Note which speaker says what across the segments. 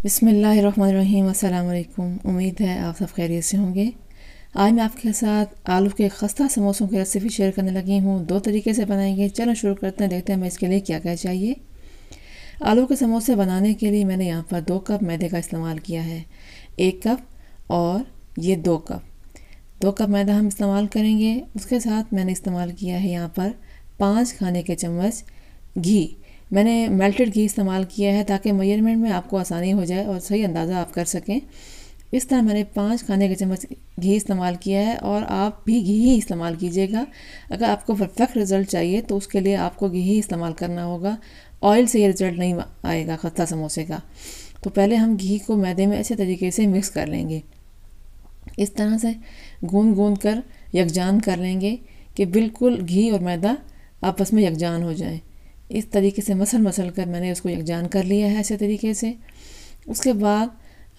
Speaker 1: बिस्मिल्लाहिर्रहमानिर्रहीम। अस्सलाम वालेकुम। उम्मीद है आप सब खैरियत से होंगे। आज मैं आपके साथ आलू के खस्ता समोसों की रेसिपी शेयर करने लगी हूँ। दो तरीके से बनाएंगे। चलो शुरू करते हैं, देखते हैं हमें इसके लिए क्या क्या चाहिए। आलू के समोसे बनाने के लिए मैंने यहाँ पर 2 कप मैदे का इस्तेमाल किया है। 1 कप और ये 2 कप। 2 कप मैदा हम इस्तेमाल करेंगे। उसके साथ मैंने इस्तेमाल किया है यहाँ पर 5 खाने के चम्मच घी। मैंने मेल्टेड घी इस्तेमाल किया है ताकि मेजरमेंट में आपको आसानी हो जाए और सही अंदाज़ा आप कर सकें। इस तरह मैंने 5 खाने के चम्मच घी इस्तेमाल किया है और आप भी घी ही इस्तेमाल कीजिएगा। अगर आपको परफेक्ट रिज़ल्ट चाहिए तो उसके लिए आपको घी ही इस्तेमाल करना होगा। ऑयल से ये रिज़ल्ट नहीं आएगा खस्ता समोसे का। तो पहले हम घी को मैदे में अच्छे तरीके से मिक्स कर लेंगे। इस तरह से गूंद गूंद कर यकजान कर लेंगे कि बिल्कुल घी और मैदा आपस में यकजान हो जाए। इस तरीके से मसल कर मैंने उसको यकजान कर लिया है ऐसे तरीके से। उसके बाद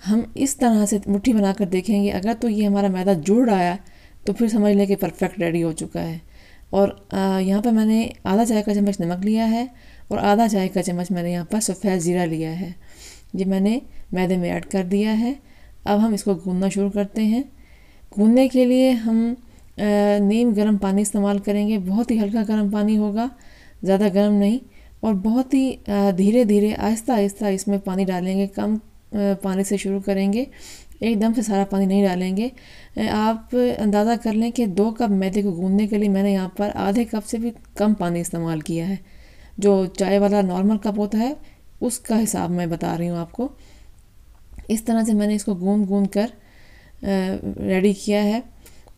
Speaker 1: हम इस तरह से मुट्ठी बनाकर देखेंगे। अगर तो ये हमारा मैदा जुड़ रहा है तो फिर समझ लें कि परफेक्ट रेडी हो चुका है। और यहाँ पर मैंने आधा चाय का चम्मच नमक लिया है और आधा चाय का चम्मच मैंने यहाँ पर सफ़ेद ज़ीरा लिया है। ये मैंने मैदे में ऐड कर दिया है। अब हम इसको गूंदना शुरू करते हैं। गूंदने के लिए हम नीम गर्म पानी इस्तेमाल करेंगे। बहुत ही हल्का गर्म पानी होगा, ज़्यादा गर्म नहीं। और बहुत ही धीरे धीरे आहिस्ता आहिस्ता इसमें पानी डालेंगे। कम पानी से शुरू करेंगे, एकदम से सारा पानी नहीं डालेंगे। आप अंदाज़ा कर लें कि 2 कप मैदे को गूंदने के लिए मैंने यहाँ पर आधे कप से भी कम पानी इस्तेमाल किया है। जो चाय वाला नॉर्मल कप होता है उसका हिसाब मैं बता रही हूँ आपको। इस तरह से मैंने इसको गूंद गूंद कर रेडी किया है।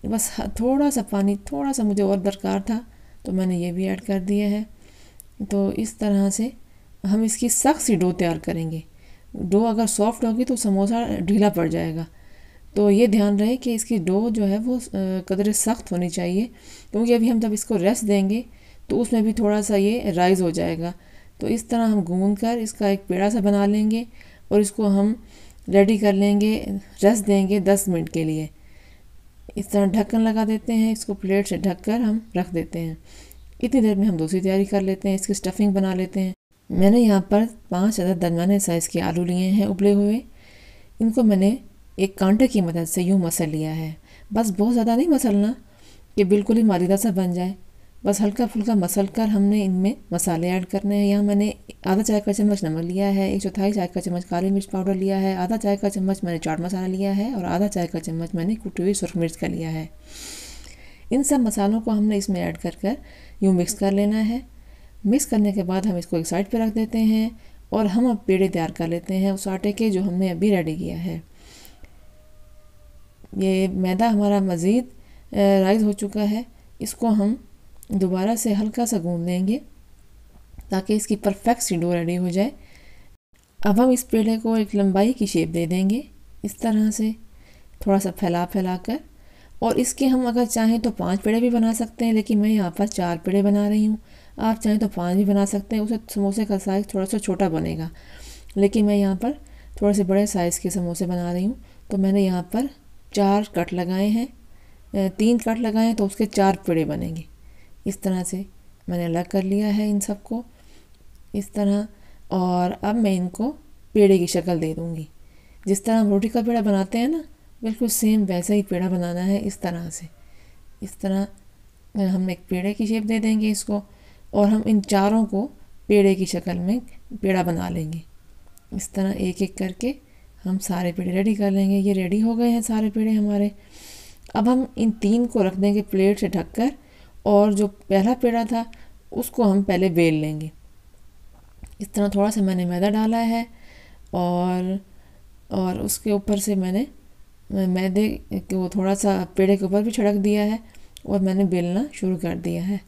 Speaker 1: बस थोड़ा सा पानी, थोड़ा सा मुझे और दरकार था तो मैंने ये भी ऐड कर दिया है। तो इस तरह से हम इसकी सख्त सी डो तैयार करेंगे। डो अगर सॉफ्ट होगी तो समोसा ढीला पड़ जाएगा। तो ये ध्यान रहे कि इसकी डो जो है वो कदर सख्त होनी चाहिए, क्योंकि अभी हम जब इसको रेस्ट देंगे तो उसमें भी थोड़ा सा ये राइज़ हो जाएगा। तो इस तरह हम गूंद कर इसका एक पेड़ा सा बना लेंगे और इसको हम रेडी कर लेंगे, रेस्ट देंगे 10 मिनट के लिए। इस तरह ढक्कन लगा देते हैं, इसको प्लेट से ढक कर हम रख देते हैं। इतनी देर में हम दूसरी तैयारी कर लेते हैं, इसकी स्टफिंग बना लेते हैं। मैंने यहाँ पर 5 अदद दरमियाने साइज़ के आलू लिए हैं उबले हुए। इनको मैंने एक कांटे की मदद से यूँ मसल लिया है। बस बहुत ज़्यादा नहीं मसलना कि बिल्कुल ही मारीदा सा बन जाए, बस हल्का फुल्का मसल कर हमने इनमें मसाले ऐड करने हैं। यहाँ मैंने आधा चाय का चम्मच नमक लिया है, 1/4 चाय का चम्मच काली मिर्च पाउडर लिया है, आधा चाय का चम्मच मैंने चाट मसाला लिया है और आधा चाय का चम्मच मैंने कुटी हुई सुरख मिर्च का लिया है। इन सब मसालों को हमने इसमें ऐड कर यूँ मिक्स कर लेना है। मिक्स करने के बाद हम इसको एक साइड पर रख देते हैं और हम अब पेड़े तैयार कर लेते हैं उस आटे के जो हमने अभी रेडी किया है। ये मैदा हमारा मज़ीद राइज़ हो चुका है। इसको हम दोबारा से हल्का सा गूंद लेंगे ताकि इसकी परफेक्ट सी डो रेडी हो जाए। अब हम इस पेड़े को एक लंबाई की शेप दे देंगे, इस तरह से थोड़ा सा फैला कर। और इसके हम अगर चाहें तो 5 पेड़े भी बना सकते हैं, लेकिन मैं यहाँ पर 4 पेड़े बना रही हूँ। आप चाहें तो 5 भी बना सकते हैं, उसे समोसे का साइज़ थोड़ा सा छोटा बनेगा। लेकिन मैं यहाँ पर थोड़े से बड़े साइज़ के समोसे बना रही हूँ। तो मैंने यहाँ पर 4 कट लगाए हैं, 3 कट लगाए हैं तो उसके 4 पेड़े बनेंगे। इस तरह से मैंने अलग कर लिया है इन सबको इस तरह। और अब मैं इनको पेड़े की शक्ल दे दूँगी। जिस तरह हम रोटी का पेड़ा बनाते हैं ना, बिल्कुल सेम वैसा ही पेड़ा बनाना है। इस तरह से, इस तरह हम एक पेड़े की शेप दे देंगे इसको और हम इन चारों को पेड़े की शक्ल में पेड़ा बना लेंगे। इस तरह एक एक करके हम सारे पेड़े रेडी कर लेंगे। ये रेडी हो गए हैं सारे पेड़े हमारे। अब हम इन 3 को रख देंगे प्लेट से ढककर और जो पहला पेड़ा था उसको हम पहले बेल लेंगे। इस तरह थोड़ा सा मैंने मैदा डाला है और उसके ऊपर से मैंने मैदे को थोड़ा सा पेड़े के ऊपर भी छिड़क दिया है और मैंने बेलना शुरू कर दिया है।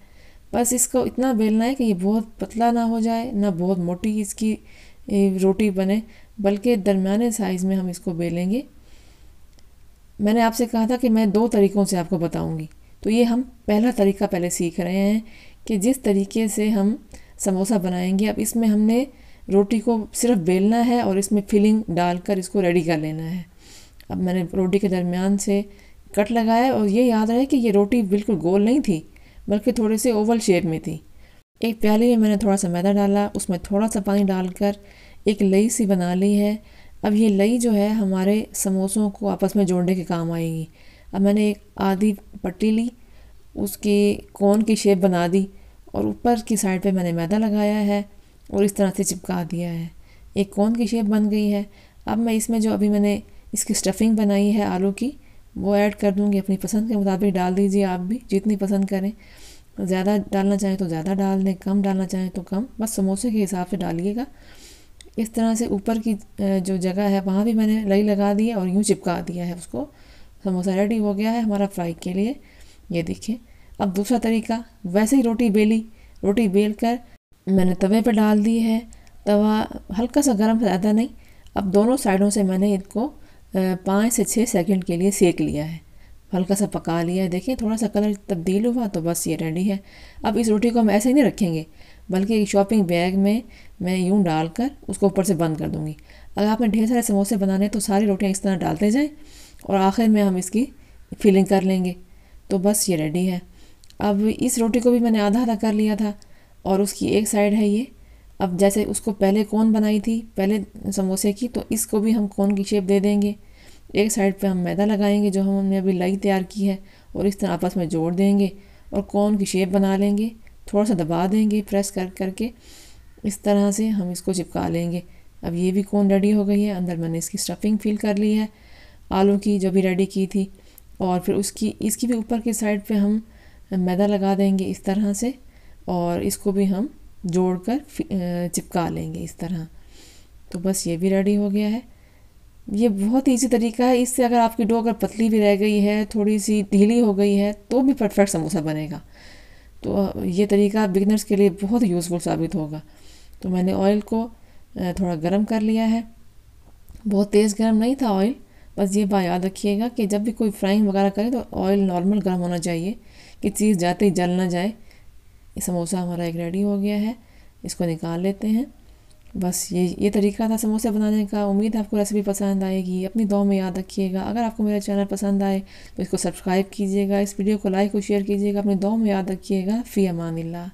Speaker 1: बस इसको इतना बेलना है कि ये बहुत पतला ना हो जाए, ना बहुत मोटी इसकी रोटी बने, बल्कि दरमियाने साइज़ में हम इसको बेलेंगे। मैंने आपसे कहा था कि मैं 2 तरीक़ों से आपको बताऊंगी, तो ये हम पहला तरीका पहले सीख रहे हैं कि जिस तरीके से हम समोसा बनाएंगे। अब इसमें हमने रोटी को सिर्फ बेलना है और इसमें फिलिंग डालकर इसको रेडी कर लेना है। अब मैंने रोटी के दरमियान से कट लगाया और ये याद रहे कि ये रोटी बिल्कुल गोल नहीं थी, बल्कि थोड़े से ओवल शेप में थी। एक प्याली में मैंने थोड़ा सा मैदा डाला, उसमें थोड़ा सा पानी डालकर एक लई सी बना ली है। अब ये लई जो है हमारे समोसों को आपस में जोड़ने के काम आएगी। अब मैंने एक आधी पट्टी ली, उसकी कोन की शेप बना दी और ऊपर की साइड पे मैंने मैदा लगाया है और इस तरह से चिपका दिया है। एक कोन की शेप बन गई है। अब मैं इसमें जो अभी मैंने इसकी स्टफिंग बनाई है आलू की, वो ऐड कर दूँगी। अपनी पसंद के मुताबिक डाल दीजिए, आप भी जितनी पसंद करें। ज़्यादा डालना चाहें तो ज़्यादा डाल दें, कम डालना चाहें तो कम, बस समोसे के हिसाब से डालिएगा। इस तरह से ऊपर की जो जगह है वहाँ भी मैंने लई लगा दी है और यूँ चिपका दिया है उसको। समोसा रेडी हो गया है हमारा फ्राई के लिए। ये देखिए। अब दूसरा तरीका, वैसे ही रोटी बेली, रोटी बेल कर मैंने तवे पर डाल दी है। तवा हल्का सा गर्म, ज़्यादा नहीं। अब दोनों साइडों से मैंने इनको 5 से 6 सेकंड के लिए सेक लिया है, हल्का सा पका लिया है। देखिए थोड़ा सा कलर तब्दील हुआ तो बस ये रेडी है। अब इस रोटी को हम ऐसे ही नहीं रखेंगे, बल्कि शॉपिंग बैग में मैं यूँ डालकर उसको ऊपर से बंद कर दूँगी। अगर आपने ढेर सारे समोसे बनाने तो सारी रोटियाँ इस तरह डालते जाएँ और आखिर में हम इसकी फिलिंग कर लेंगे, तो बस ये रेडी है। अब इस रोटी को भी मैंने आधा आधा कर लिया था और उसकी एक साइड है ये। अब जैसे उसको पहले कोन बनाई थी पहले समोसे की, तो इसको भी हम कोन की शेप दे देंगे। एक साइड पे हम मैदा लगाएंगे जो हमने अभी लई तैयार की है और इस तरह आपस में जोड़ देंगे और कोन की शेप बना लेंगे। थोड़ा सा दबा देंगे प्रेस कर करके, इस तरह से हम इसको चिपका लेंगे। अब ये भी कोन रेडी हो गई है। अंदर मैंने इसकी स्टफिंग फिल कर ली है आलू की, जो भी रेडी की थी। और फिर इसकी भी ऊपर की साइड पे हम मैदा लगा देंगे इस तरह से और इसको भी हम जोड़कर चिपका लेंगे इस तरह। तो बस ये भी रेडी हो गया है। ये बहुत इजी तरीका है। इससे अगर आपकी डो अगर पतली भी रह गई है, थोड़ी सी ढीली हो गई है, तो भी परफेक्ट समोसा बनेगा। तो ये तरीका बिगनर्स के लिए बहुत यूज़फुल साबित होगा। तो मैंने ऑयल को थोड़ा गरम कर लिया है, बहुत तेज़ गरम नहीं था ऑयल। बस ये बात याद रखिएगा कि जब भी कोई फ्राइंग वगैरह करें तो ऑयल नॉर्मल गर्म होना चाहिए कि चीज़ जाते ही जल ना जाए। समोसा हमारा एक रेडी हो गया है, इसको निकाल लेते हैं। बस ये तरीका था समोसे बनाने का। उम्मीद है आपको रेसिपी पसंद आएगी। अपनी दुआ में याद रखिएगा। अगर आपको मेरा चैनल पसंद आए तो इसको सब्सक्राइब कीजिएगा, इस वीडियो को लाइक और शेयर कीजिएगा। अपनी दुआ में याद रखिएगा। फ़ी अमानिल्लाह।